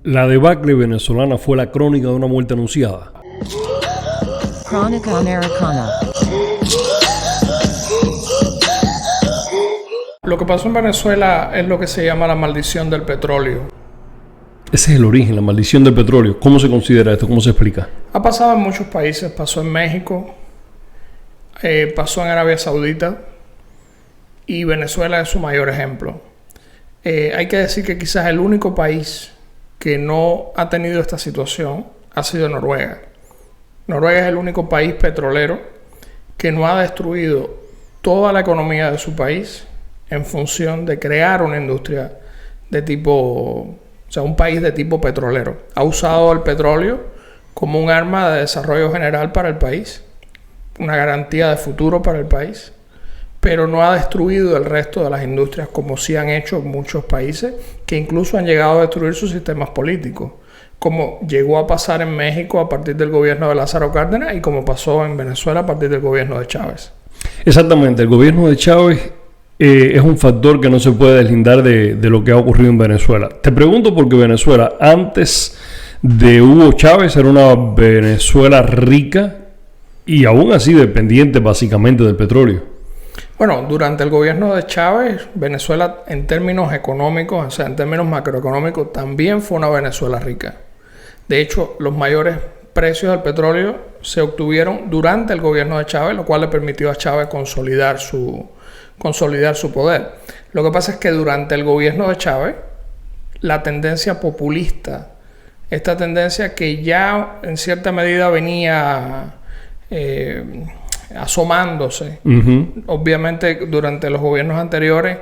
La debacle venezolana fue la crónica de una muerte anunciada. Crónica Americana. Lo que pasó en Venezuela es lo que se llama la maldición del petróleo. Ese es el origen, la maldición del petróleo. ¿Cómo se considera esto? ¿Cómo se explica? Ha pasado en muchos países. Pasó en México, pasó en Arabia Saudita y Venezuela es su mayor ejemplo. Hay que decir que quizás el único país que no ha tenido esta situación ha sido Noruega. Noruega es el único país petrolero que no ha destruido toda la economía de su país en función de crear una industria de tipo, o sea, un país de tipo petrolero. Ha usado el petróleo como un arma de desarrollo general para el país, una garantía de futuro para el país, pero no ha destruido el resto de las industrias como sí han hecho muchos países que incluso han llegado a destruir sus sistemas políticos, como llegó a pasar en México a partir del gobierno de Lázaro Cárdenas y como pasó en Venezuela a partir del gobierno de Chávez. Exactamente, el gobierno de Chávez es un factor que no se puede deslindar de lo que ha ocurrido en Venezuela. Te pregunto porque Venezuela, antes de Hugo Chávez, era una Venezuela rica y aún así dependiente básicamente del petróleo. Bueno, durante el gobierno de Chávez, Venezuela en términos económicos, o sea, en términos macroeconómicos, también fue una Venezuela rica. De hecho, los mayores precios del petróleo se obtuvieron durante el gobierno de Chávez, lo cual le permitió a Chávez consolidar su poder. Lo que pasa es que durante el gobierno de Chávez, la tendencia populista, esta tendencia que ya en cierta medida venía asomándose. Obviamente durante los gobiernos anteriores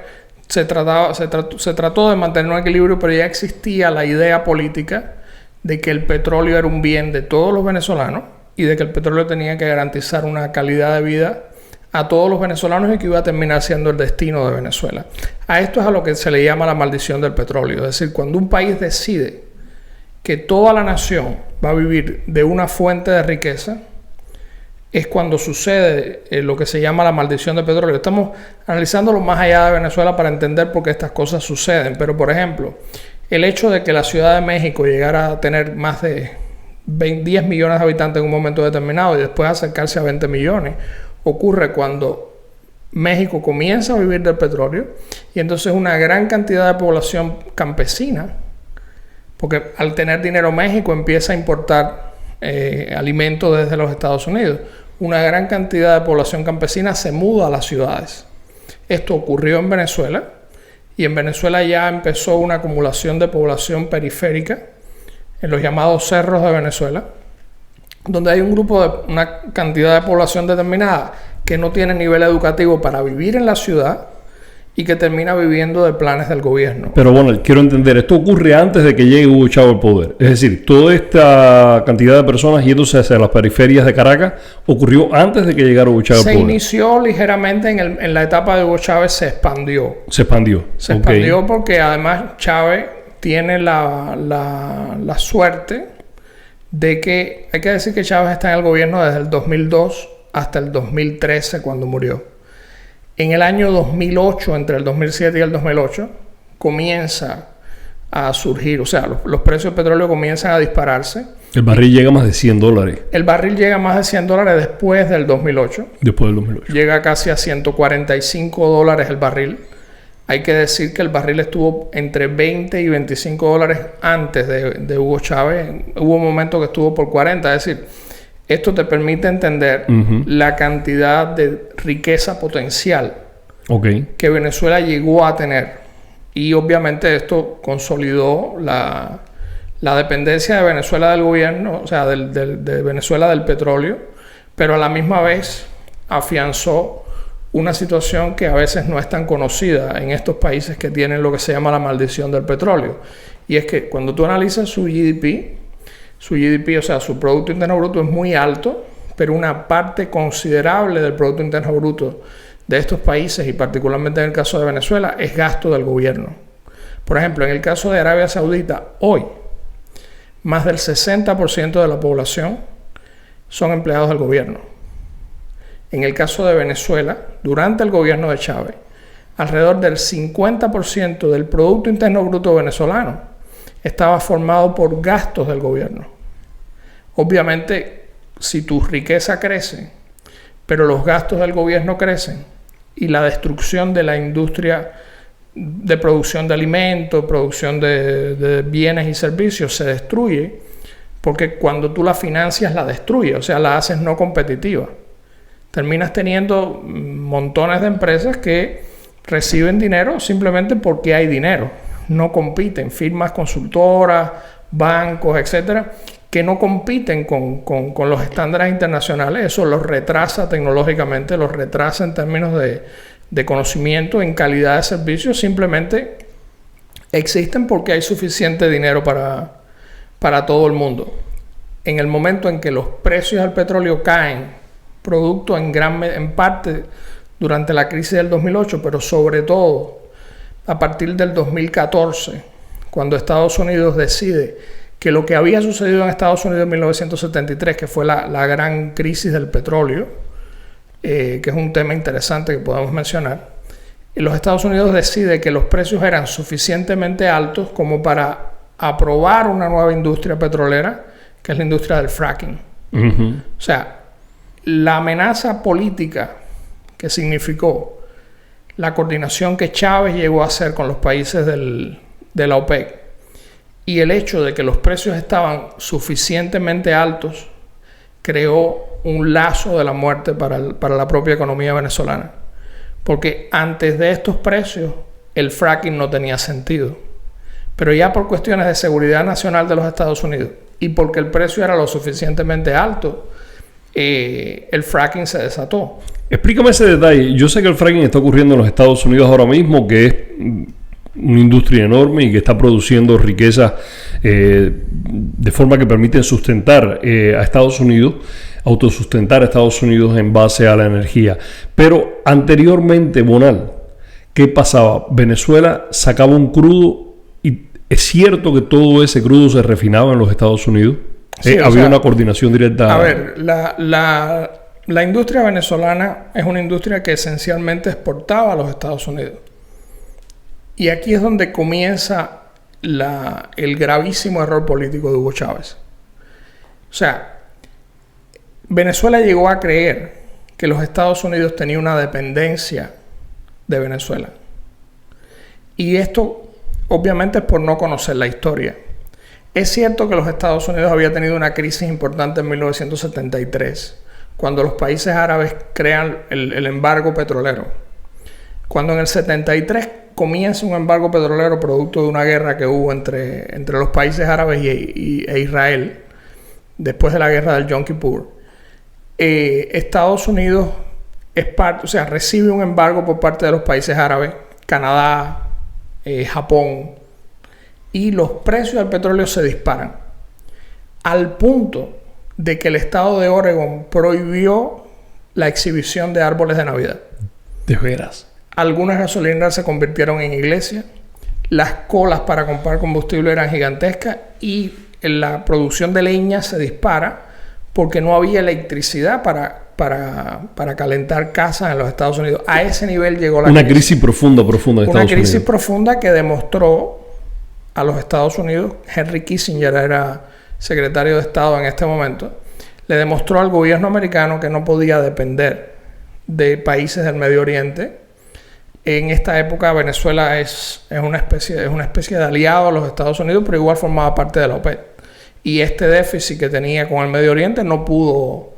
se trató de mantener un equilibrio, pero ya existía la idea política de que el petróleo era un bien de todos los venezolanos y de que el petróleo tenía que garantizar una calidad de vida a todos los venezolanos y que iba a terminar siendo el destino de Venezuela. A esto es a lo que se le llama la maldición del petróleo. Es decir, cuando un país decide que toda la nación va a vivir de una fuente de riqueza, es cuando sucede lo que se llama la maldición del petróleo. Estamos analizándolo más allá de Venezuela para entender por qué estas cosas suceden. Pero, por ejemplo, el hecho de que la Ciudad de México llegara a tener más de 10 millones de habitantes en un momento determinado y después acercarse a 20 millones, ocurre cuando México comienza a vivir del petróleo y entonces una gran cantidad de población campesina, porque al tener dinero México empieza a importar alimentos desde los Estados Unidos. Una gran cantidad de población campesina se muda a las ciudades. Esto ocurrió en Venezuela y en Venezuela ya empezó una acumulación de población periférica en los llamados cerros de Venezuela, donde hay un grupo de una cantidad de población determinada que no tiene nivel educativo para vivir en la ciudad y que termina viviendo de planes del gobierno. Pero bueno, quiero entender, esto ocurre antes de que llegue Hugo Chávez al poder. Es decir, toda esta cantidad de personas yéndose hacia las periferias de Caracas ocurrió antes de que llegara Hugo Chávez al poder. Se inició ligeramente en la etapa de Hugo Chávez, se expandió. Se expandió. Se expandió porque además Chávez tiene la suerte de que, hay que decir que Chávez está en el gobierno desde el 2002 hasta el 2013 cuando murió. En el año 2008, entre el 2007 y el 2008, comienza a surgir, o sea, los precios del petróleo comienzan a dispararse. El barril llega a más de $100. El barril llega a más de $100 después del 2008. Después del 2008. Llega casi a $145 el barril. Hay que decir que el barril estuvo entre $20 y $25 antes de Hugo Chávez. Hubo un momento que estuvo por 40, es decir, esto te permite entender la cantidad de riqueza potencial que Venezuela llegó a tener. Y obviamente esto consolidó la dependencia de Venezuela del gobierno, o sea, de Venezuela del petróleo, pero a la misma vez afianzó una situación que a veces no es tan conocida en estos países que tienen lo que se llama la maldición del petróleo. Y es que cuando tú analizas su GDP, o sea, su Producto Interno Bruto es muy alto, pero una parte considerable del Producto Interno Bruto de estos países, y particularmente en el caso de Venezuela, es gasto del gobierno. Por ejemplo, en el caso de Arabia Saudita, hoy, más del 60% de la población son empleados del gobierno. En el caso de Venezuela, durante el gobierno de Chávez, alrededor del 50% del Producto Interno Bruto venezolano estaba formado por gastos del gobierno. Obviamente, si tu riqueza crece, pero los gastos del gobierno crecen y la destrucción de la industria de producción de alimentos, producción de bienes y servicios se destruye, porque cuando tú la financias la destruyes, o sea, la haces no competitiva. Terminas teniendo montones de empresas que reciben dinero simplemente porque hay dinero. No compiten, firmas consultoras, bancos, etcétera, que no compiten con los estándares internacionales. Eso los retrasa tecnológicamente, los retrasa en términos de conocimiento, en calidad de servicios. Simplemente existen porque hay suficiente dinero para todo el mundo. En el momento en que los precios del petróleo caen, producto en parte durante la crisis del 2008, pero sobre todo a partir del 2014, cuando Estados Unidos decide que lo que había sucedido en Estados Unidos en 1973, que fue la gran crisis del petróleo, que es un tema interesante que podemos mencionar, los Estados Unidos decide que los precios eran suficientemente altos como para aprobar una nueva industria petrolera, que es la industria del fracking. Uh-huh. O sea, la amenaza política que significó la coordinación que Chávez llegó a hacer con los países de la OPEC y el hecho de que los precios estaban suficientemente altos creó un lazo de la muerte para la propia economía venezolana. Porque antes de estos precios el fracking no tenía sentido. Pero ya por cuestiones de seguridad nacional de los Estados Unidos y porque el precio era lo suficientemente alto, el fracking se desató. Explícame ese detalle. Yo sé que el fracking está ocurriendo en los Estados Unidos ahora mismo, que es una industria enorme y que está produciendo riqueza de forma que permiten sustentar a Estados Unidos, autosustentar a Estados Unidos en base a la energía. Pero anteriormente, Bonal, ¿qué pasaba? Venezuela sacaba un crudo y es cierto que todo ese crudo se refinaba en los Estados Unidos. Sí, había una coordinación directa. A ver, la industria venezolana es una industria que esencialmente exportaba a los Estados Unidos. Y aquí es donde comienza el gravísimo error político de Hugo Chávez. O sea, Venezuela llegó a creer que los Estados Unidos tenían una dependencia de Venezuela. Y esto, obviamente, es por no conocer la historia. Es cierto que los Estados Unidos había tenido una crisis importante en 1973, cuando los países árabes crean el embargo petrolero. Cuando en el 73 comienza un embargo petrolero producto de una guerra que hubo entre los países árabes e Israel, después de la guerra del Yom Kippur, Estados Unidos recibe un embargo por parte de los países árabes, Canadá, Japón, y los precios del petróleo se disparan al punto de que el estado de Oregon prohibió la exhibición de árboles de Navidad. ¿De veras? Algunas gasolineras se convirtieron en iglesias, las colas para comprar combustible eran gigantescas y la producción de leña se dispara porque no había electricidad para calentar casas en los Estados Unidos. A ese nivel llegó la crisis. Una crisis profunda de Estados Unidos. Una crisis profunda que demostró a los Estados Unidos, Henry Kissinger era secretario de Estado en este momento, le demostró al gobierno americano que no podía depender de países del Medio Oriente. En esta época Venezuela es una especie de aliado a los Estados Unidos, pero igual formaba parte de la OPEC. Y este déficit que tenía con el Medio Oriente no pudo...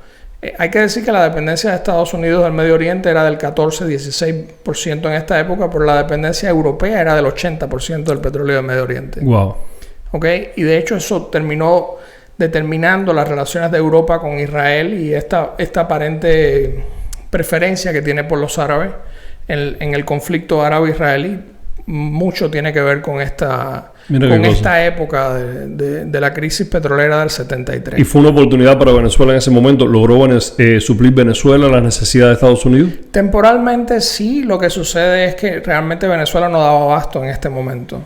hay que decir que la dependencia de Estados Unidos del Medio Oriente era del 14-16% en esta época, pero la dependencia europea era del 80% del petróleo del Medio Oriente. Wow. ¿Ok? Y de hecho eso terminó determinando las relaciones de Europa con Israel y esta aparente preferencia que tiene por los árabes en el conflicto árabe-israelí. Mucho tiene que ver con esta época de la crisis petrolera del 73. ¿Y fue una oportunidad para Venezuela en ese momento? ¿Logró suplir Venezuela las necesidades de Estados Unidos? Temporalmente sí. Lo que sucede es que realmente Venezuela no daba abasto en este momento.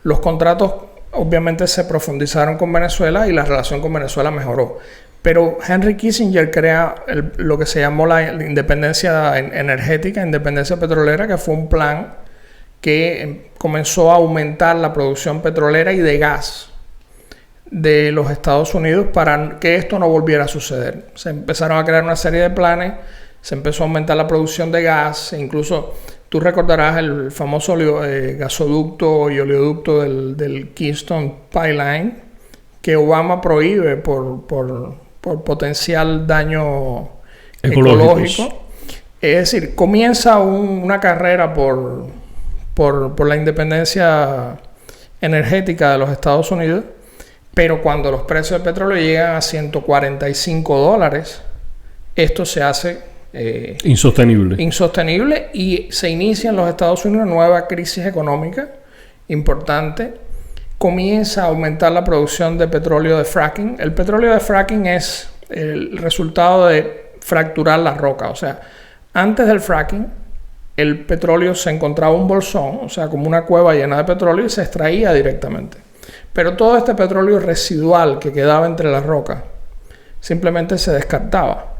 Los contratos obviamente se profundizaron con Venezuela y la relación con Venezuela mejoró. Pero Henry Kissinger crea lo que se llamó la independencia energética, independencia petrolera, que fue un plan que comenzó a aumentar la producción petrolera y de gas de los Estados Unidos para que esto no volviera a suceder. Se empezaron a crear una serie de planes, se empezó a aumentar la producción de gas, e incluso tú recordarás el famoso gasoducto y oleoducto del Keystone Pipeline, que Obama prohíbe por potencial daño ecológico. Es decir, comienza una carrera por la independencia energética de los Estados Unidos, pero cuando los precios del petróleo llegan a $145, esto se hace insostenible y se inicia en los Estados Unidos una nueva crisis económica importante. Comienza a aumentar la producción de petróleo de fracking. El petróleo de fracking es el resultado de fracturar la roca. O sea, antes del fracking, el petróleo se encontraba un bolsón, o sea, como una cueva llena de petróleo, y se extraía directamente. Pero todo este petróleo residual que quedaba entre las rocas simplemente se descartaba.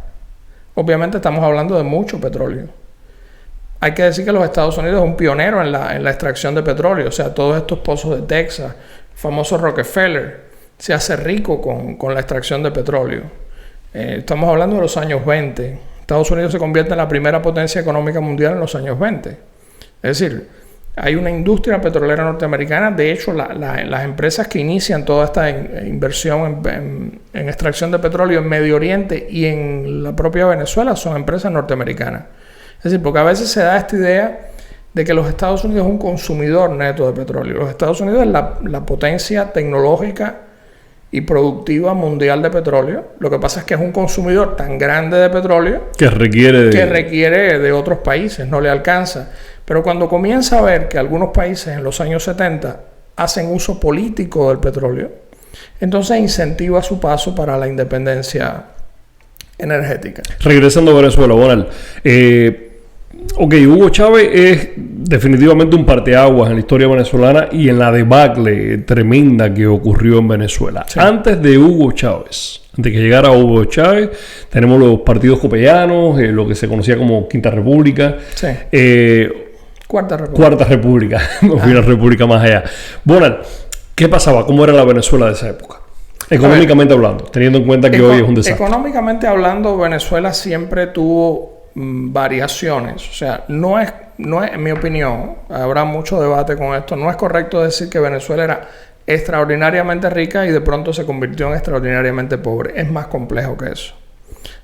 Obviamente estamos hablando de mucho petróleo. Hay que decir que los Estados Unidos es un pionero en la extracción de petróleo. O sea, todos estos pozos de Texas, el famoso Rockefeller, se hace rico con la extracción de petróleo. Estamos hablando de los años 20. Estados Unidos se convierte en la primera potencia económica mundial en los años 20. Es decir, hay una industria petrolera norteamericana. De hecho, las empresas que inician toda esta inversión en extracción de petróleo en Medio Oriente y en la propia Venezuela son empresas norteamericanas. Es decir, porque a veces se da esta idea de que los Estados Unidos es un consumidor neto de petróleo. Los Estados Unidos es la potencia tecnológica y productiva mundial de petróleo. Lo que pasa es que es un consumidor tan grande de petróleo que requiere de otros países, no le alcanza. Pero cuando comienza a ver que algunos países en los años 70 hacen uso político del petróleo, entonces incentiva su paso para la independencia energética. Regresando a Venezuela, Bonal. Hugo Chávez es definitivamente un parteaguas en la historia venezolana y en la debacle tremenda que ocurrió en Venezuela. Sí. Antes de Hugo Chávez, antes que llegara Hugo Chávez, tenemos los partidos copellanos, lo que se conocía como Quinta República. Sí. Cuarta República. No fui una república más allá. Bonal, ¿qué pasaba? ¿Cómo era la Venezuela de esa época? Económicamente hablando, teniendo en cuenta que hoy es un desastre. Económicamente hablando, Venezuela siempre tuvo variaciones. O sea, no es, en mi opinión, habrá mucho debate con esto, no es correcto decir que Venezuela era extraordinariamente rica y de pronto se convirtió en extraordinariamente pobre. Es más complejo que eso.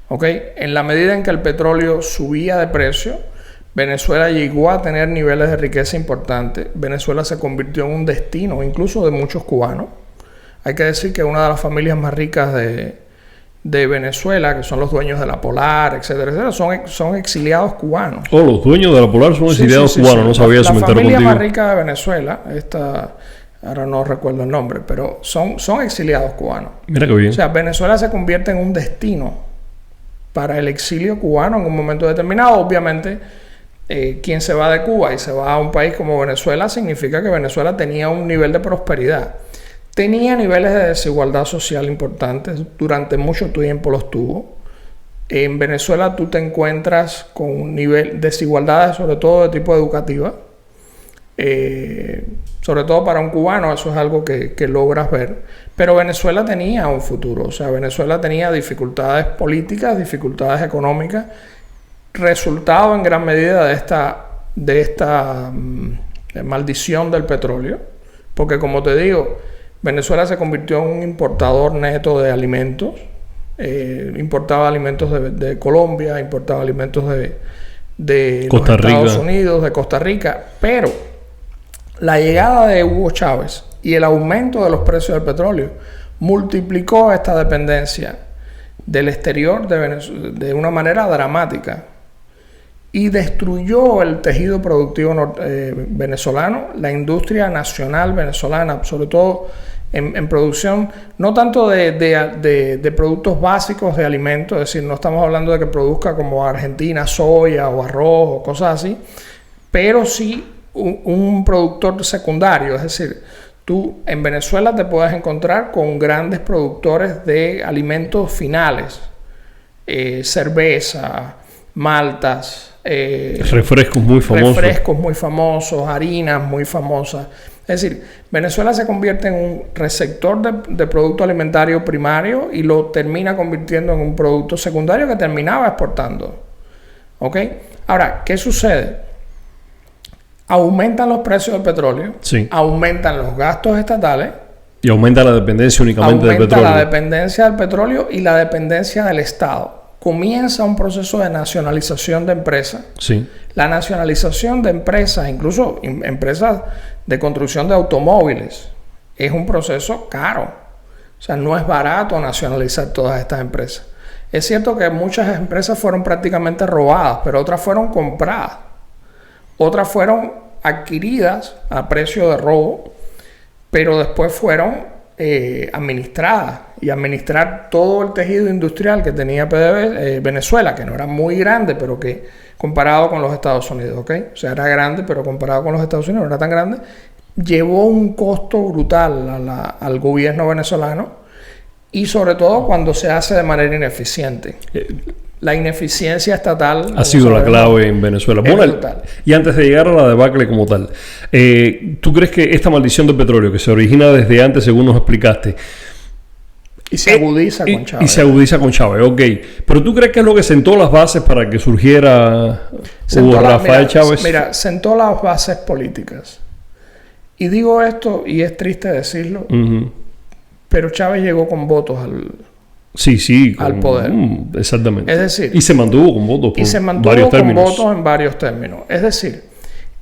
En la medida en que el petróleo subía de precio, Venezuela llegó a tener niveles de riqueza importantes. Venezuela se convirtió en un destino, incluso de muchos cubanos. Hay que decir que una de las familias más ricas de Venezuela, que son los dueños de la Polar, etcétera, etcétera, son exiliados cubanos. Oh, los dueños de la Polar son exiliados cubanos, no sabía eso. La familia más rica de Venezuela, ahora no recuerdo el nombre, pero son exiliados cubanos. Mira qué bien. O sea, Venezuela se convierte en un destino para el exilio cubano en un momento determinado. Obviamente, quien se va de Cuba y se va a un país como Venezuela, significa que Venezuela tenía un nivel de prosperidad. Tenía niveles de desigualdad social importantes, durante mucho tiempo los tuvo. En Venezuela tú te encuentras con un nivel de desigualdades, sobre todo de tipo educativa. Sobre todo para un cubano, eso es algo que logras ver. Pero Venezuela tenía un futuro, o sea, Venezuela tenía dificultades políticas, dificultades económicas, resultado en gran medida de esta maldición del petróleo. Porque como te digo, Venezuela se convirtió en un importador neto de alimentos. Importaba alimentos de Colombia, importaba alimentos de los Estados Unidos, de Costa Rica. Pero la llegada de Hugo Chávez y el aumento de los precios del petróleo multiplicó esta dependencia del exterior de Venezuela de una manera dramática y destruyó el tejido productivo venezolano, la industria nacional venezolana, sobre todo en producción, no tanto de productos básicos de alimentos, es decir, no estamos hablando de que produzca como Argentina soya o arroz o cosas así, pero sí un productor secundario, es decir, tú en Venezuela te puedes encontrar con grandes productores de alimentos finales, cerveza, maltas, refrescos muy famosos. Refrescos muy famosos, harinas muy famosas. Es decir, Venezuela se convierte en un receptor de producto alimentario primario y lo termina convirtiendo en un producto secundario que terminaba exportando. ¿Ok? Ahora, ¿qué sucede? Aumentan los precios del petróleo, sí, aumentan los gastos estatales y aumenta la dependencia únicamente del petróleo. Aumenta la dependencia del petróleo y la dependencia del Estado. Comienza un proceso de nacionalización de empresas. Sí. La nacionalización de empresas, incluso empresas de construcción de automóviles, es un proceso caro. O sea, no es barato nacionalizar todas estas empresas. Es cierto que muchas empresas fueron prácticamente robadas, pero otras fueron compradas. Otras fueron adquiridas a precio de robo, pero después fueron administradas. Y administrar todo el tejido industrial que tenía Venezuela, que no era muy grande, pero que comparado con los Estados Unidos, ¿ok? O sea, era grande, pero comparado con los Estados Unidos no era tan grande. Llevó un costo brutal al gobierno venezolano y sobre todo cuando se hace de manera ineficiente. La ineficiencia estatal ha sido la clave en Venezuela. Bueno, y antes de llegar a la debacle como tal, ¿tú crees que esta maldición del petróleo que se origina desde antes, según nos explicaste, y se agudiza con Chávez? Y se agudiza con Chávez, ok. Pero ¿tú crees que es lo que sentó las bases para que surgiera Rafael Chávez? Mira, sentó las bases políticas. Y digo esto, y es triste decirlo, pero Chávez llegó con votos al poder. Exactamente. Es decir, y se mantuvo con votos en varios términos. Es decir,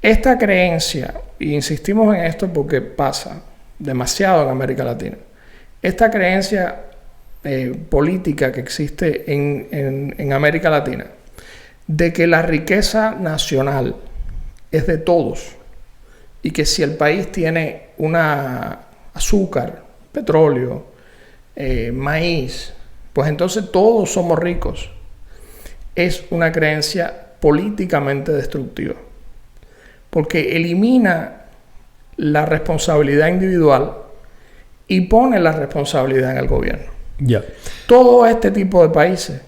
esta creencia, y insistimos en esto porque pasa demasiado en América Latina, esta creencia política que existe en América Latina, de que la riqueza nacional es de todos y que si el país tiene azúcar, petróleo, maíz, pues entonces todos somos ricos, es una creencia políticamente destructiva, porque elimina la responsabilidad individual y pone la responsabilidad en el gobierno. Todo este tipo de países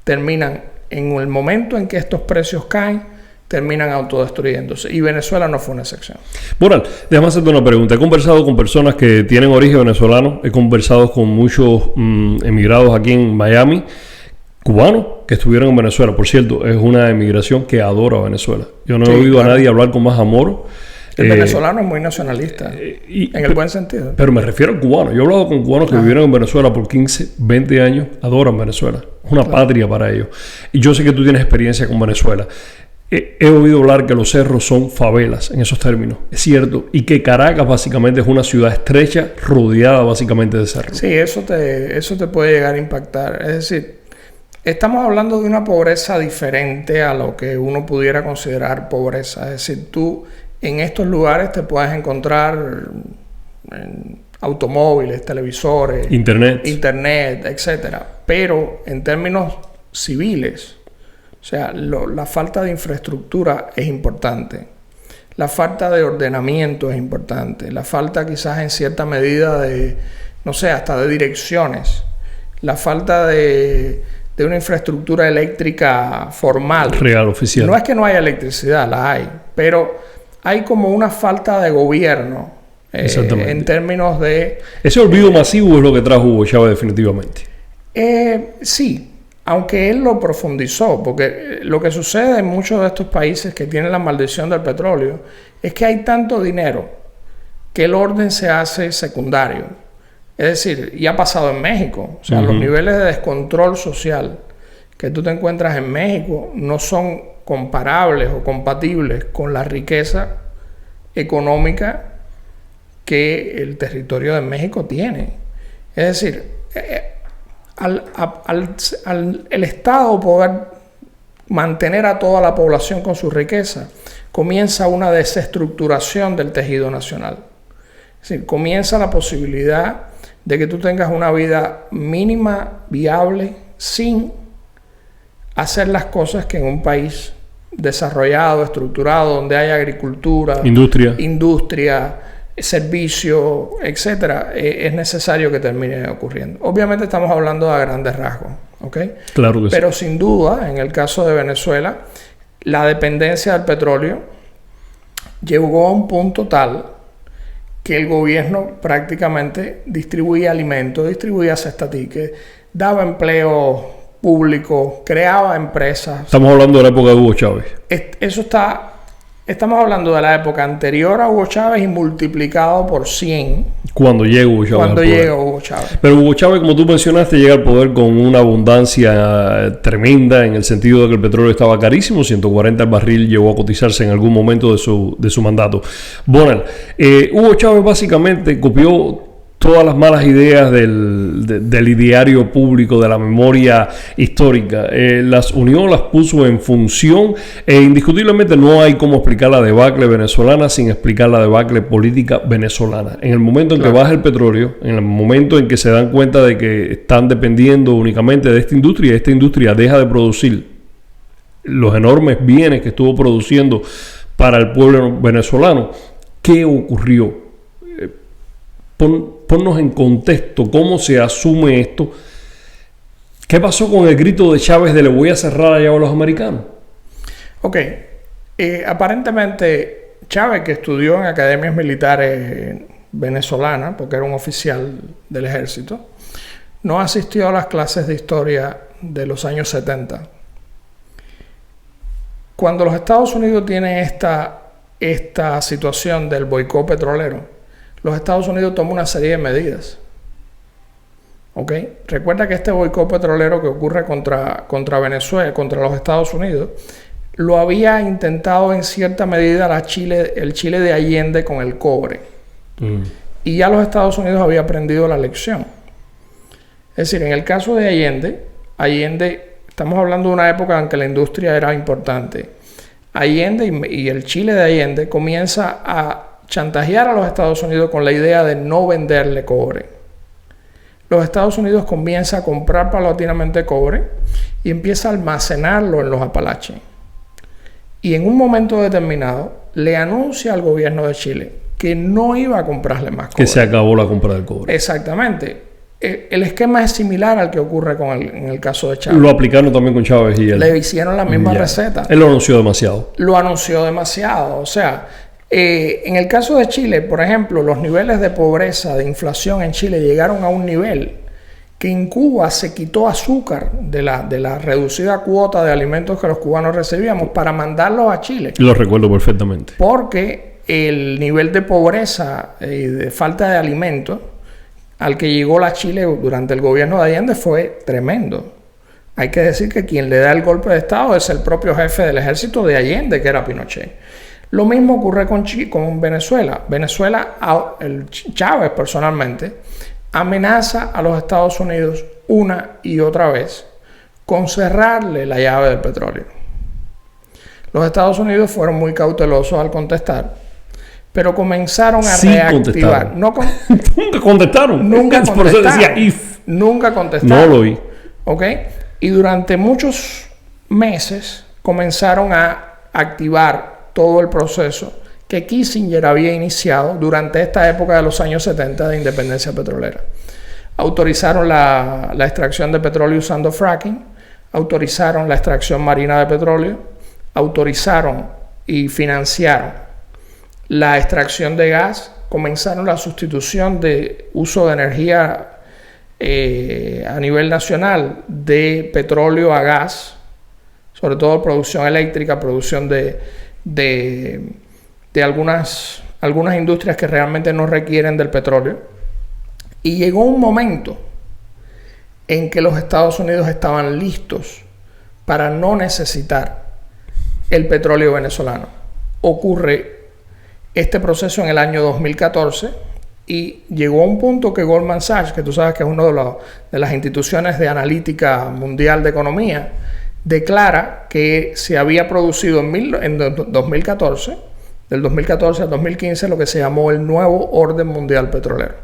terminan, en el momento en que estos precios caen, terminan autodestruyéndose. Y Venezuela no fue una excepción. Bueno, déjame hacerte una pregunta. He conversado con personas que tienen origen venezolano. He conversado con muchos emigrados aquí en Miami, cubanos, que estuvieron en Venezuela. Por cierto, es una emigración que adora Venezuela. Yo no he oído a nadie hablar con más amor. El venezolano es muy nacionalista, en el buen sentido. Pero me refiero al cubano. Yo he hablado con cubanos que vivieron en Venezuela por 15, 20 años. Adoran Venezuela. Es una patria para ellos. Y yo sé que tú tienes experiencia con Venezuela. He oído hablar que los cerros son favelas en esos términos. Es cierto. Y que Caracas básicamente es una ciudad estrecha rodeada básicamente de cerros. Sí, eso te puede llegar a impactar. Es decir, estamos hablando de una pobreza diferente a lo que uno pudiera considerar pobreza. Es decir, tú en estos lugares te puedes encontrar automóviles, televisores, internet, etcétera. Pero en términos civiles, o sea, la falta de infraestructura es importante. La falta de ordenamiento es importante. La falta quizás en cierta medida hasta de direcciones. La falta de una infraestructura eléctrica formal. Real, oficial. No es que no haya electricidad, la hay. Pero hay como una falta de gobierno en términos de... Ese olvido masivo es lo que trajo Hugo Chávez definitivamente. Sí. Aunque él lo profundizó, porque lo que sucede en muchos de estos países que tienen la maldición del petróleo es que hay tanto dinero que el orden se hace secundario. Es decir, y ha pasado en México. O sea, los niveles de descontrol social que tú te encuentras en México no son comparables o compatibles con la riqueza económica que el territorio de México tiene. Es decir, el Estado poder mantener a toda la población con su riqueza, comienza una desestructuración del tejido nacional. Es decir, comienza la posibilidad de que tú tengas una vida mínima, viable, sin hacer las cosas que en un país desarrollado, estructurado, donde hay agricultura, industria, servicio, etcétera, es necesario que termine ocurriendo. Obviamente estamos hablando a grandes rasgos, ¿ok? Claro que sí. Pero sin duda, en el caso de Venezuela, la dependencia del petróleo llegó a un punto tal que el gobierno prácticamente distribuía alimentos, distribuía cestatiques, daba empleo público, creaba empresas. Estamos hablando de la época de Hugo Chávez. Estamos hablando de la época anterior a Hugo Chávez y multiplicado por 100. Cuando llega Hugo Chávez. Cuando llega Hugo Chávez. Pero Hugo Chávez, como tú mencionaste, llega al poder con una abundancia tremenda en el sentido de que el petróleo estaba carísimo. 140 el barril llegó a cotizarse en algún momento de su mandato. Bonald, Hugo Chávez básicamente copió todas las malas ideas del ideario público, de la memoria histórica, las unió, las puso en función e indiscutiblemente no hay cómo explicar la debacle venezolana sin explicar la debacle política venezolana. En el momento en que baja el petróleo, en el momento en que se dan cuenta de que están dependiendo únicamente de esta industria deja de producir los enormes bienes que estuvo produciendo para el pueblo venezolano, ¿qué ocurrió? Ponnos en contexto cómo se asume esto. ¿Qué pasó con el grito de Chávez de le voy a cerrar allá a los americanos? Ok. Aparentemente Chávez, que estudió en academias militares venezolanas, porque era un oficial del ejército, no asistió a las clases de historia de los años 70. Cuando los Estados Unidos tienen esta situación del boicot petrolero, los Estados Unidos toman una serie de medidas. ¿Ok? Recuerda que este boicot petrolero que ocurre contra Venezuela, contra los Estados Unidos, lo había intentado en cierta medida el Chile de Allende con el cobre. Y ya los Estados Unidos había aprendido la lección. Es decir, en el caso de Allende, estamos hablando de una época en que la industria era importante. Allende y el Chile de Allende comienza a chantajear a los Estados Unidos con la idea de no venderle cobre. Los Estados Unidos comienza a comprar paulatinamente cobre y empieza a almacenarlo en los Apalaches. Y en un momento determinado le anuncia al gobierno de Chile que no iba a comprarle más cobre. Que se acabó la compra del cobre. Exactamente. El esquema es similar al que ocurre en el caso de Chávez. Lo aplicaron también con Chávez y él. Le hicieron la misma receta. Él lo anunció demasiado. O sea, en el caso de Chile, por ejemplo, los niveles de pobreza, de inflación en Chile llegaron a un nivel que en Cuba se quitó azúcar de la reducida cuota de alimentos que los cubanos recibíamos para mandarlos a Chile. Lo recuerdo perfectamente. Porque el nivel de pobreza y de falta de alimentos al que llegó la Chile durante el gobierno de Allende fue tremendo. Hay que decir que quien le da el golpe de Estado es el propio jefe del ejército de Allende, que era Pinochet. Lo mismo ocurre con Venezuela. Chávez personalmente amenaza a los Estados Unidos una y otra vez con cerrarle la llave del petróleo. Los Estados Unidos fueron muy cautelosos al contestar, pero comenzaron a reactivar. Nunca contestaron. Nunca Por eso decía if. Nunca contestaron. No lo oí. ¿Ok? Y durante muchos meses comenzaron a activar todo el proceso que Kissinger había iniciado durante esta época de los años 70 de independencia petrolera. Autorizaron la extracción de petróleo usando fracking, autorizaron la extracción marina de petróleo, autorizaron y financiaron la extracción de gas, comenzaron la sustitución de uso de energía a nivel nacional de petróleo a gas, sobre todo producción eléctrica, producción de algunas industrias que realmente no requieren del petróleo. Y llegó un momento en que los Estados Unidos estaban listos para no necesitar el petróleo venezolano. Ocurre este proceso en el año 2014 y llegó a un punto que Goldman Sachs, que tú sabes que es una de las instituciones de analítica mundial de economía, declara que se había producido en 2014, del 2014 al 2015, lo que se llamó el nuevo orden mundial petrolero.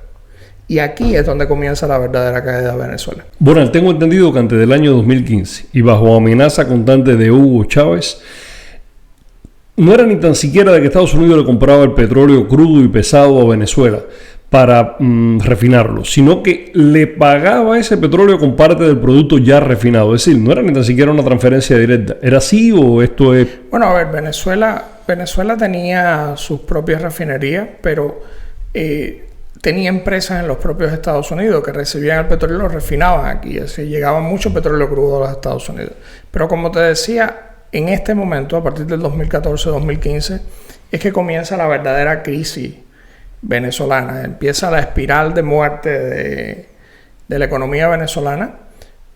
Y aquí es donde comienza la verdadera caída de Venezuela. Bueno, tengo entendido que antes del año 2015 y bajo amenaza constante de Hugo Chávez, no era ni tan siquiera de que Estados Unidos le compraba el petróleo crudo y pesado a Venezuela, para refinarlo, sino que le pagaba ese petróleo con parte del producto ya refinado. Es decir, no era ni tan siquiera una transferencia directa. ¿Era así o esto es...? Bueno, a ver, Venezuela tenía sus propias refinerías, pero tenía empresas en los propios Estados Unidos que recibían el petróleo y lo refinaban aquí. Es decir, llegaba mucho petróleo crudo a los Estados Unidos. Pero como te decía, en este momento, a partir del 2014-2015, es que comienza la verdadera crisis venezolana. Empieza la espiral de muerte de la economía venezolana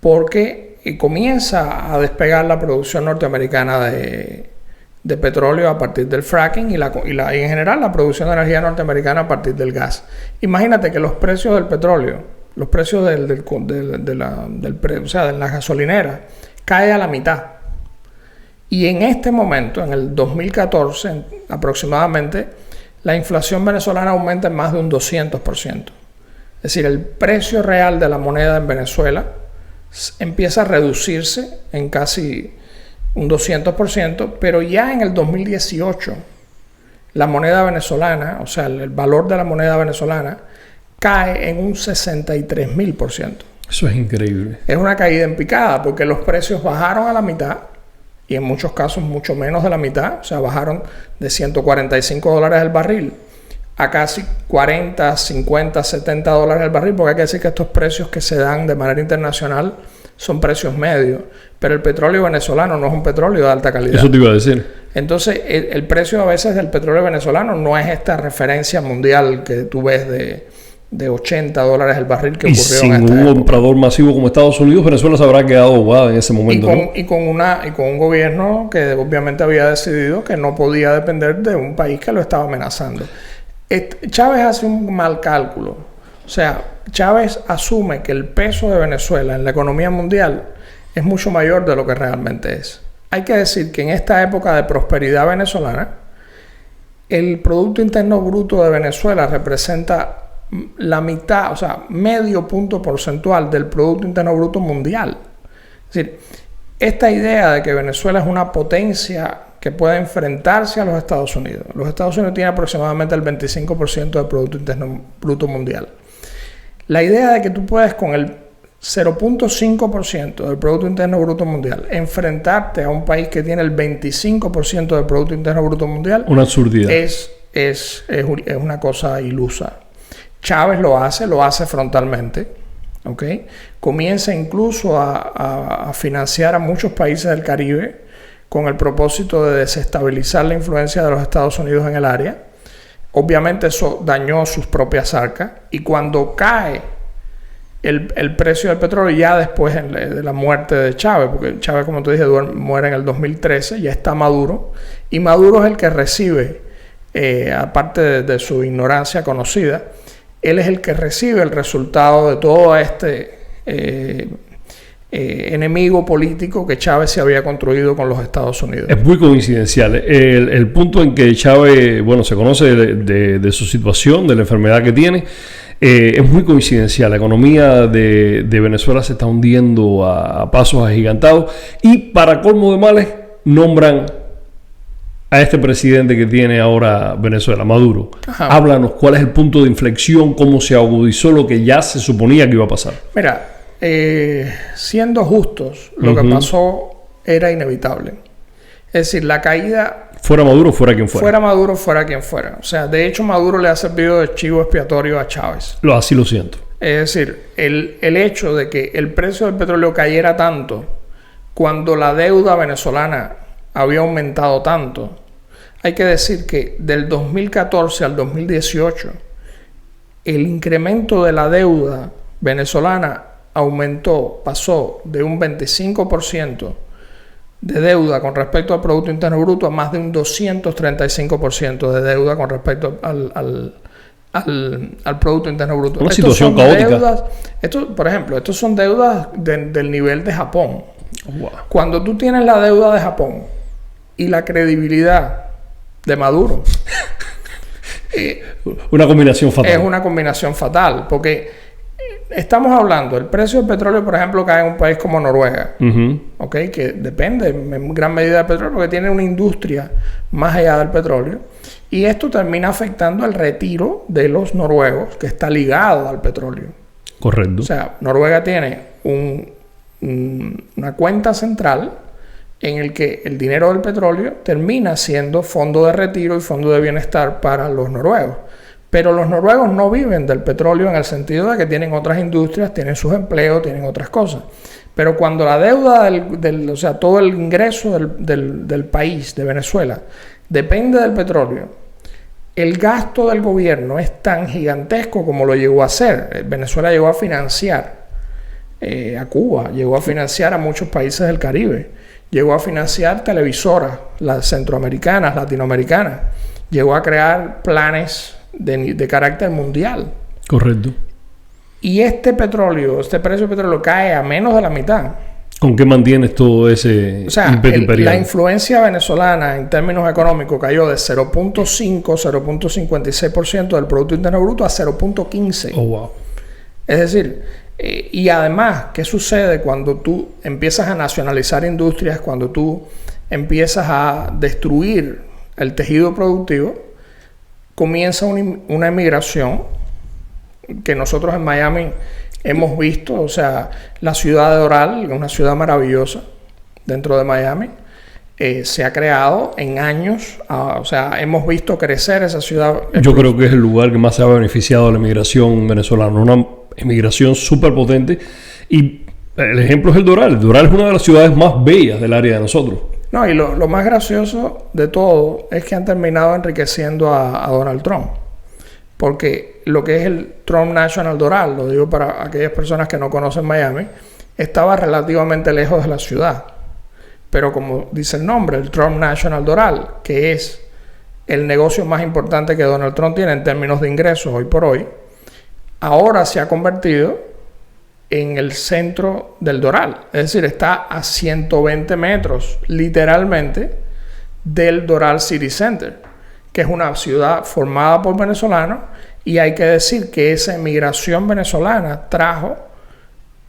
porque comienza a despegar la producción norteamericana de petróleo a partir del fracking y en general la producción de energía norteamericana a partir del gas. Imagínate que los precios del petróleo, los precios de las gasolineras, caen a la mitad. Y en este momento, en el 2014 aproximadamente, la inflación venezolana aumenta en más de un 200%. Es decir, el precio real de la moneda en Venezuela empieza a reducirse en casi un 200%, pero ya en el 2018 la moneda venezolana, o sea, el valor de la moneda venezolana cae en un 63,000%. Eso es increíble. Es una caída en picada porque los precios bajaron a la mitad y en muchos casos mucho menos de la mitad, o sea, bajaron de $145 el barril a casi 40, 50, 70 dólares el barril, porque hay que decir que estos precios que se dan de manera internacional son precios medios, pero el petróleo venezolano no es un petróleo de alta calidad. Eso te iba a decir. Entonces, el precio a veces del petróleo venezolano no es esta referencia mundial que tú ves de 80 dólares el barril que ocurrió en esta época. Y sin un comprador masivo como Estados Unidos, Venezuela se habrá quedado ahogada en ese momento. Y con un gobierno que obviamente había decidido que no podía depender de un país que lo estaba amenazando. Chávez hace un mal cálculo. O sea, Chávez asume que el peso de Venezuela en la economía mundial es mucho mayor de lo que realmente es. Hay que decir que en esta época de prosperidad venezolana, el Producto Interno Bruto de Venezuela representa la mitad, o sea, medio punto porcentual del Producto Interno Bruto mundial. Es decir, esta idea de que Venezuela es una potencia que puede enfrentarse a los Estados Unidos. Los Estados Unidos tienen aproximadamente el 25% del Producto Interno Bruto mundial. La idea de que tú puedes con el 0.5% del Producto Interno Bruto mundial enfrentarte a un país que tiene el 25% del Producto Interno Bruto mundial, una absurdidad. Es una cosa ilusa. Chávez lo hace frontalmente, ¿ok? Comienza incluso a financiar a muchos países del Caribe con el propósito de desestabilizar la influencia de los Estados Unidos en el área. Obviamente eso dañó sus propias arcas y cuando cae el precio del petróleo ya después de la muerte de Chávez, porque Chávez, como te dije, muere en el 2013, ya está Maduro, y Maduro es el que recibe, aparte de su ignorancia conocida, él es el que recibe el resultado de todo este enemigo político que Chávez se había construido con los Estados Unidos. Es muy coincidencial. El punto en que Chávez, se conoce de su situación, de la enfermedad que tiene, es muy coincidencial. La economía de Venezuela se está hundiendo a pasos agigantados y para colmo de males nombran a este presidente que tiene ahora Venezuela, Maduro. Ajá. Háblanos, ¿cuál es el punto de inflexión? ¿Cómo se agudizó lo que ya se suponía que iba a pasar? Mira, siendo justos, lo que pasó era inevitable. Es decir, la caída... Fuera Maduro, fuera quien fuera. Fuera Maduro, fuera quien fuera. O sea, de hecho, Maduro le ha servido de chivo expiatorio a Chávez. Así lo siento. Es decir, el hecho de que el precio del petróleo cayera tanto cuando la deuda venezolana había aumentado tanto. Hay que decir que del 2014 al 2018 el incremento de la deuda venezolana pasó de un 25% de deuda con respecto al Producto Interno Bruto a más de un 235% de deuda con respecto al Producto Interno Bruto. Una situación caótica. Por ejemplo, estos son deudas del nivel de Japón. Wow. Cuando tú tienes la deuda de Japón y la credibilidad de Maduro, una combinación fatal. Es una combinación fatal, porque estamos hablando, el precio del petróleo, por ejemplo, cae en un país como Noruega, que depende en gran medida del petróleo, porque tiene una industria más allá del petróleo, Y esto termina afectando el retiro de los noruegos, que está ligado al petróleo. Correcto. O sea, Noruega tiene una cuenta central en el que el dinero del petróleo termina siendo fondo de retiro y fondo de bienestar para los noruegos. Pero los noruegos no viven del petróleo en el sentido de que tienen otras industrias, tienen sus empleos, tienen otras cosas. Pero cuando la deuda, o sea, todo el ingreso del país, de Venezuela, depende del petróleo, el gasto del gobierno es tan gigantesco como lo llegó a hacer. Venezuela llegó a financiar a Cuba, llegó a financiar a muchos países del Caribe, llegó a financiar televisoras, las centroamericanas, latinoamericanas, llegó a crear planes de carácter mundial. Correcto. Y este precio del petróleo cae a menos de la mitad. ¿Con qué mantienes todo ese imperio imperial? La influencia venezolana en términos económicos cayó de 0.5, 0.56% del Producto Interno Bruto a 0.15. Oh, wow. Es decir, y además, ¿qué sucede cuando tú empiezas a nacionalizar industrias, cuando tú empiezas a destruir el tejido productivo? Comienza una emigración que nosotros en Miami hemos visto. O sea, la ciudad de Doral, una ciudad maravillosa dentro de Miami, se ha creado en años. O sea, hemos visto crecer esa ciudad. Yo creo que es el lugar que más se ha beneficiado de la emigración venezolana. Una emigración súper potente. Y el ejemplo es el Doral. El Doral es una de las ciudades más bellas del área de nosotros. No, y lo más gracioso de todo es que han terminado enriqueciendo a Donald Trump. Porque lo que es el Trump National Doral, lo digo para aquellas personas que no conocen Miami, estaba relativamente lejos de la ciudad. Pero como dice el nombre, el Trump National Doral, que es el negocio más importante que Donald Trump tiene en términos de ingresos hoy por hoy, ahora se ha convertido en el centro del Doral. Es decir, está a 120 metros, literalmente, del Doral City Center, que es una ciudad formada por venezolanos, y hay que decir que esa emigración venezolana trajo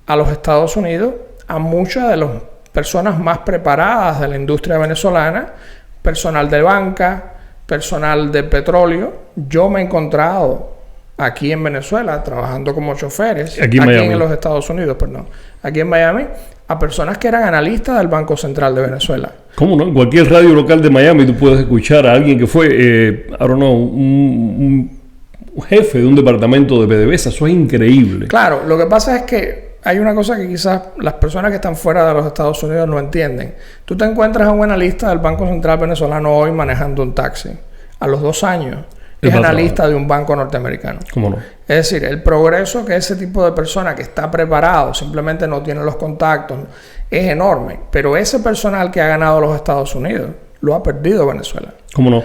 a los Estados Unidos a muchas de las personas más preparadas de la industria venezolana, personal de banca, personal de petróleo. Yo me he encontrado aquí en Venezuela, trabajando como choferes, aquí en los Estados Unidos, aquí en Miami, a personas que eran analistas del Banco Central de Venezuela. ¿Cómo no? En cualquier radio local de Miami tú puedes escuchar a alguien que fue, un jefe de un departamento de PDVSA. Eso es increíble. Claro, lo que pasa es que hay una cosa que quizás las personas que están fuera de los Estados Unidos no entienden. Tú te encuentras a un analista del Banco Central venezolano hoy manejando un taxi. A los 2 años es analista de un banco norteamericano. ¿Cómo no? Es decir, el progreso que ese tipo de persona que está preparado, simplemente no tiene los contactos, es enorme. Pero ese personal que ha ganado los Estados Unidos lo ha perdido Venezuela. ¿Cómo no?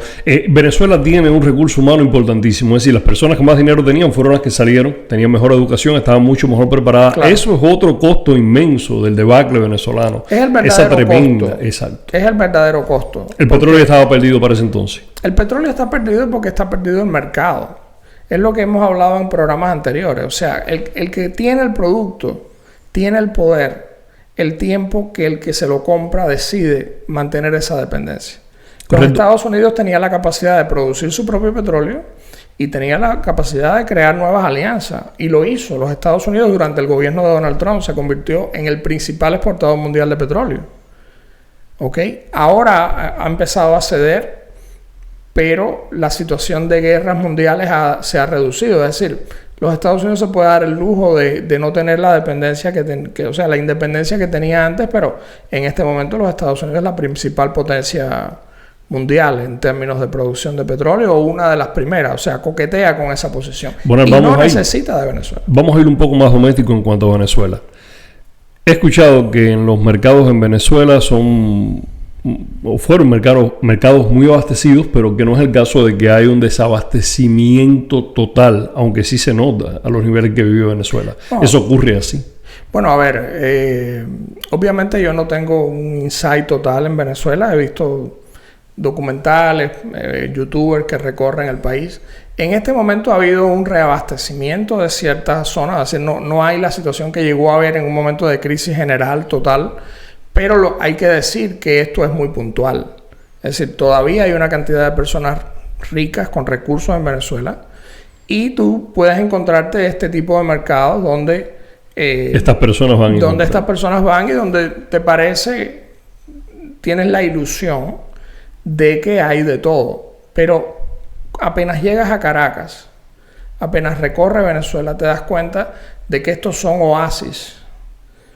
Venezuela tiene un recurso humano importantísimo. Es decir, las personas que más dinero tenían fueron las que salieron, tenían mejor educación, estaban mucho mejor preparadas. Claro. Eso es otro costo inmenso del debacle venezolano. Es el verdadero esa tremenda costo. Exacto. Es el verdadero costo. El petróleo estaba perdido para ese entonces. El petróleo está perdido porque está perdido el mercado. Es lo que hemos hablado en programas anteriores. O sea, el que tiene el producto, tiene el poder, el tiempo que el que se lo compra decide mantener esa dependencia. Correcto. Los Estados Unidos tenían la capacidad de producir su propio petróleo y tenía la capacidad de crear nuevas alianzas. Y lo hizo. Los Estados Unidos durante el gobierno de Donald Trump se convirtió en el principal exportador mundial de petróleo. ¿Ok? Ahora ha empezado a ceder, pero la situación de guerras mundiales se ha reducido. Es decir, los Estados Unidos se puede dar el lujo de no tener la dependencia o sea, la independencia que tenía antes, pero en este momento los Estados Unidos es la principal potencia mundial en términos de producción de petróleo, o una de las primeras. O sea, coquetea con esa posición. Bueno, y no necesita de Venezuela. Vamos a ir un poco más doméstico en cuanto a Venezuela. He escuchado que en los mercados en Venezuela fueron mercados muy abastecidos, pero que no es el caso de que hay un desabastecimiento total, aunque sí se nota a los niveles que vive Venezuela. No. Eso ocurre así. Bueno, a ver, obviamente yo no tengo un insight total en Venezuela. He visto documentales, youtubers que recorren el país. En este momento ha habido un reabastecimiento de ciertas zonas. Es decir, no hay la situación que llegó a haber en un momento de crisis general total. Pero hay que decir que esto es muy puntual. Es decir, todavía hay una cantidad de personas ricas con recursos en Venezuela, y tú puedes encontrarte este tipo de mercados donde estas personas van y donde te parece, tienes la ilusión de que hay de todo. Pero apenas llegas a Caracas, apenas recorres Venezuela, te das cuenta de que estos son oasis.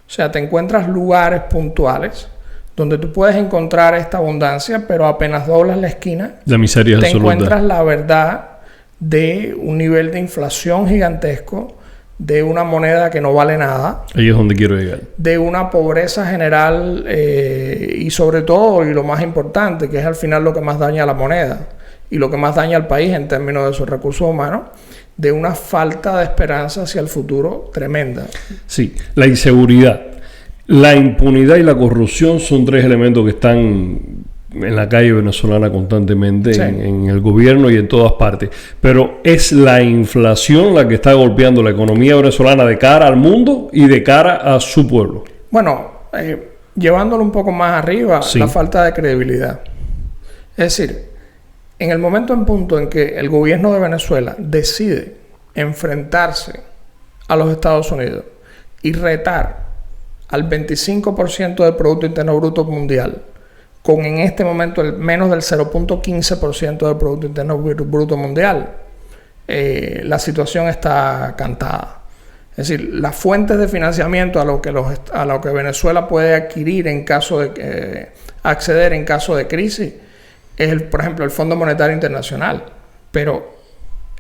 O sea, te encuentras lugares puntuales donde tú puedes encontrar esta abundancia, pero apenas doblas la esquina, la miseria te absoluta. Encuentras la verdad de un nivel de inflación gigantesco, de una moneda que no vale nada. Ahí es donde quiero llegar. De una pobreza general y sobre todo, y lo más importante, que es al final lo que más daña a la moneda y lo que más daña al país en términos de sus recursos humanos, de una falta de esperanza hacia el futuro tremenda. Sí, la inseguridad, la impunidad y la corrupción son tres elementos que están en la calle venezolana constantemente, sí, en el gobierno y en todas partes. Pero es la inflación la que está golpeando la economía venezolana de cara al mundo y de cara a su pueblo. Bueno, llevándolo un poco más arriba, sí, la falta de credibilidad. Es decir, en el momento en punto en que el gobierno de Venezuela decide enfrentarse a los Estados Unidos y retar al 25% del Producto Interno Bruto mundial, con en este momento menos del 0.15% del Producto Interno Bruto mundial, la situación está cantada. Es decir, las fuentes de financiamiento a lo que Venezuela puede adquirir en caso de acceder en caso de crisis es, por ejemplo, el Fondo Monetario Internacional. Pero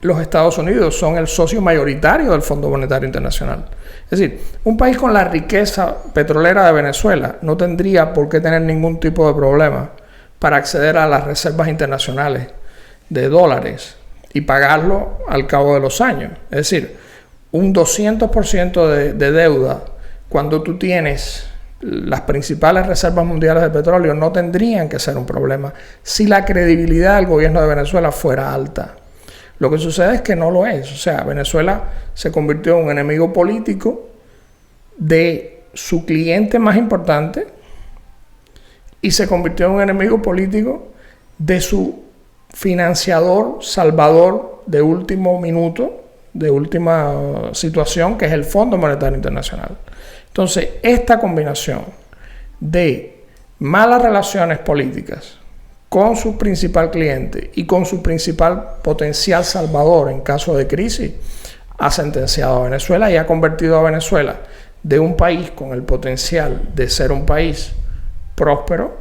los Estados Unidos son el socio mayoritario del Fondo Monetario Internacional. Es decir, un país con la riqueza petrolera de Venezuela no tendría por qué tener ningún tipo de problema para acceder a las reservas internacionales de dólares y pagarlo al cabo de los años. Es decir, un 200% de deuda cuando tú tienes las principales reservas mundiales de petróleo no tendrían que ser un problema si la credibilidad del gobierno de Venezuela fuera alta. Lo que sucede es que no lo es. O sea, Venezuela se convirtió en un enemigo político de su cliente más importante y se convirtió en un enemigo político de su financiador, salvador de último minuto, de última situación, que es el Fondo Monetario Internacional. Entonces, esta combinación de malas relaciones políticas con su principal cliente y con su principal potencial salvador en caso de crisis, ha sentenciado a Venezuela y ha convertido a Venezuela de un país con el potencial de ser un país próspero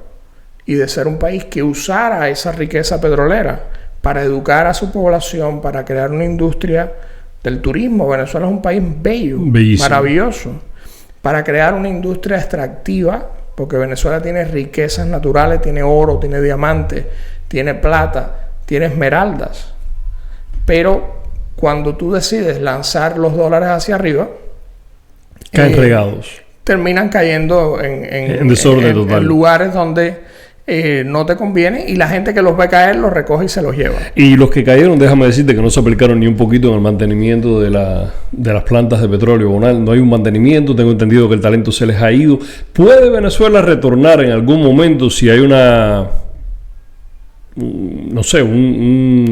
y de ser un país que usara esa riqueza petrolera para educar a su población, para crear una industria del turismo. Venezuela es un país bello, bellísimo, maravilloso, para crear una industria extractiva, porque Venezuela tiene riquezas naturales, tiene oro, tiene diamantes, tiene plata, tiene esmeraldas. Pero cuando tú decides lanzar los dólares hacia arriba, caen regados. Terminan cayendo en desorden total. En lugares donde no te conviene, y la gente que los ve caer los recoge y se los lleva. Y los que cayeron, déjame decirte que no se aplicaron ni un poquito en el mantenimiento de las plantas de petróleo. No hay un mantenimiento, tengo entendido que el talento se les ha ido. ¿Puede Venezuela retornar en algún momento si hay un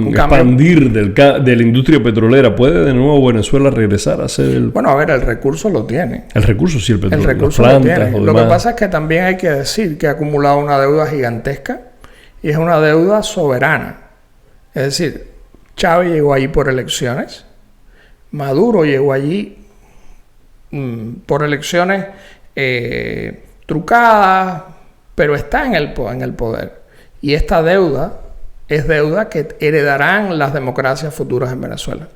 expandir de la industria petrolera? ¿Puede de nuevo Venezuela regresar a ser Bueno, a ver, el recurso lo tiene. El recurso sí, el petróleo. El recurso lo tiene. Lo que pasa es que también hay que decir que ha acumulado una deuda gigantesca y es una deuda soberana. Es decir, Chávez llegó allí por elecciones, Maduro llegó allí por elecciones trucadas, pero está en el poder. Y esta deuda es deuda que heredarán las democracias futuras en Venezuela.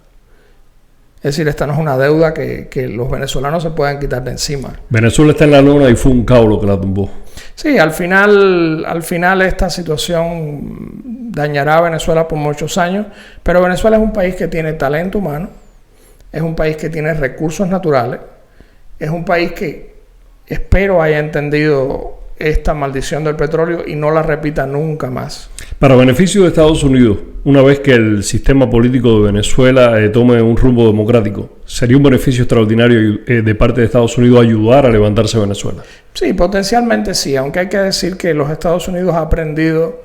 Es decir, esta no es una deuda que los venezolanos se puedan quitar de encima. Venezuela está en la lona y fue un caulo que la tumbó. Sí, al final esta situación dañará a Venezuela por muchos años, pero Venezuela es un país que tiene talento humano, es un país que tiene recursos naturales, es un país que espero haya entendido esta maldición del petróleo y no la repita nunca más. Para beneficio de Estados Unidos, una vez que el sistema político de Venezuela tome un rumbo democrático, ¿sería un beneficio extraordinario de parte de Estados Unidos ayudar a levantarse Venezuela? Sí, potencialmente sí, aunque hay que decir que los Estados Unidos ha aprendido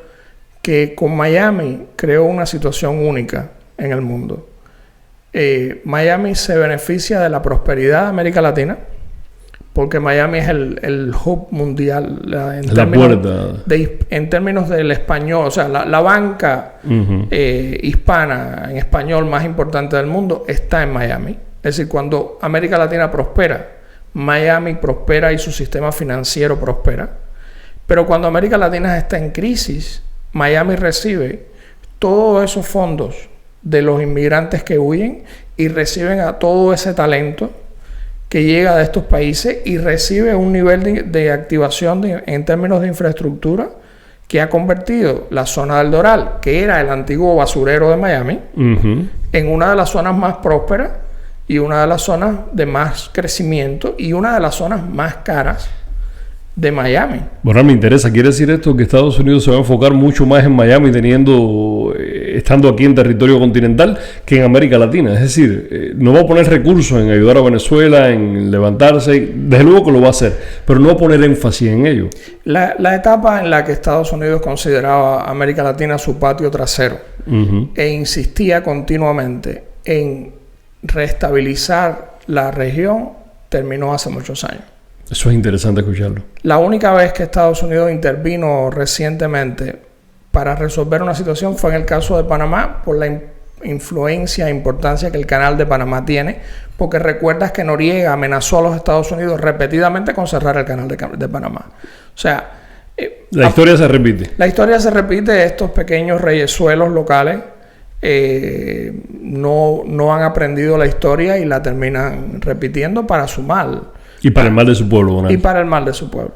que con Miami creó una situación única en el mundo. Miami se beneficia de la prosperidad de América Latina, porque Miami es el hub mundial en términos del español. O sea, la banca hispana en español más importante del mundo está en Miami. Es decir, cuando América Latina prospera, Miami prospera y su sistema financiero prospera. Pero cuando América Latina está en crisis, Miami recibe todos esos fondos de los inmigrantes que huyen y reciben a todo ese talento que llega de estos países y recibe un nivel de activación en términos de infraestructura que ha convertido la zona del Doral, que era el antiguo basurero de Miami, en una de las zonas más prósperas y una de las zonas de más crecimiento y una de las zonas más caras de Miami. Bueno, me interesa. ¿Quiere decir esto que Estados Unidos se va a enfocar mucho más en Miami estando aquí en territorio continental que en América Latina? Es decir, no va a poner recursos en ayudar a Venezuela, en levantarse. Desde luego que lo va a hacer, pero no va a poner énfasis en ello. La etapa en la que Estados Unidos consideraba a América Latina su patio trasero e insistía continuamente en reestabilizar la región terminó hace muchos años. Eso es interesante escucharlo. La única vez que Estados Unidos intervino recientemente para resolver una situación fue en el caso de Panamá, por la influencia e importancia que el canal de Panamá tiene, porque recuerdas que Noriega amenazó a los Estados Unidos repetidamente con cerrar el canal de Panamá. O sea, la historia se repite. La historia se repite. Estos pequeños reyesuelos locales no han aprendido la historia y la terminan repitiendo para su mal. Y para el mal de su pueblo, ¿no? Y para el mal de su pueblo.